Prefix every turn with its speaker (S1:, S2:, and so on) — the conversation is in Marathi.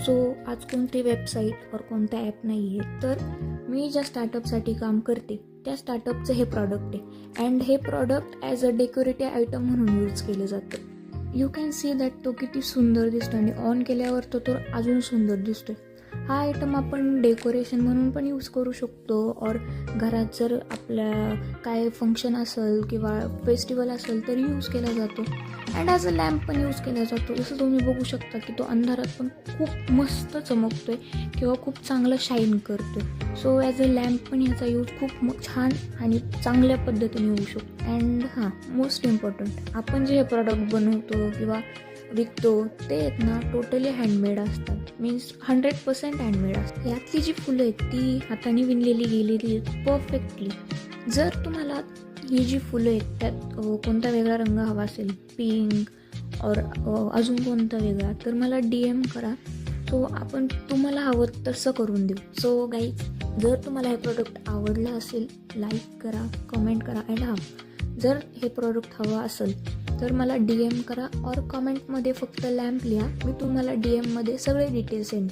S1: सो आज कोणती वेबसाईट और कोणता ॲप नाही आहे, तर मी ज्या स्टार्टअपसाठी काम करते त्या स्टार्टअपचं हे प्रॉडक्ट आहे अँड हे product as a decorative item म्हणून यूज केलं जातं. यू कॅन सी दॅट तो किती सुंदर दिसतो आणि ऑन केल्यावर तो अजून सुंदर दिसतोय. हा आयटम आपण डेकोरेशन म्हणून पण यूज करू शकतो और घरात जर आपल्या काय फंक्शन असेल किंवा फेस्टिवल असेल तर यूज केला जातो अँड ॲज अ लॅम्प पण यूज केला जातो. जसं तुम्ही बघू शकता की तो अंधारात पण खूप मस्त चमकतोय किंवा खूप चांगलं शाईन करतोय. सो ॲज अ लॅम्प पण ह्याचा यूज खूप छान आणि चांगल्या पद्धतीने होऊ शकतो. अँड मोस्ट इम्पॉर्टंट, आपण जे हे प्रॉडक्ट बनवतो किंवा विकतो ते आहेत ना टोटली हँडमेड असतात. मीन्स 100% हँडमेड असतात. यातली जी फुलं आहेत ती हाताने विणलेली गेलेली आहेत परफेक्टली. जर तुम्हाला ही जी फुलं आहेत त्यात कोणता वेगळा रंग हवा असेल, पिंक और अजून कोणता वेगळा, तर मला DM करा. सो आपण तुम्हाला हवं तसं करून देऊ. सो गाईज, जर तुम्हाला हे प्रोडक्ट आवडलं असेल लाईक करा, कमेंट करा अँड जर हे प्रोडक्ट हवं असेल तर मला DM करा और कमेंटमध्ये फक्त लॅम्प लिहा. मी तुम्हाला DMमध्ये सगळे डिटेल्स सेंड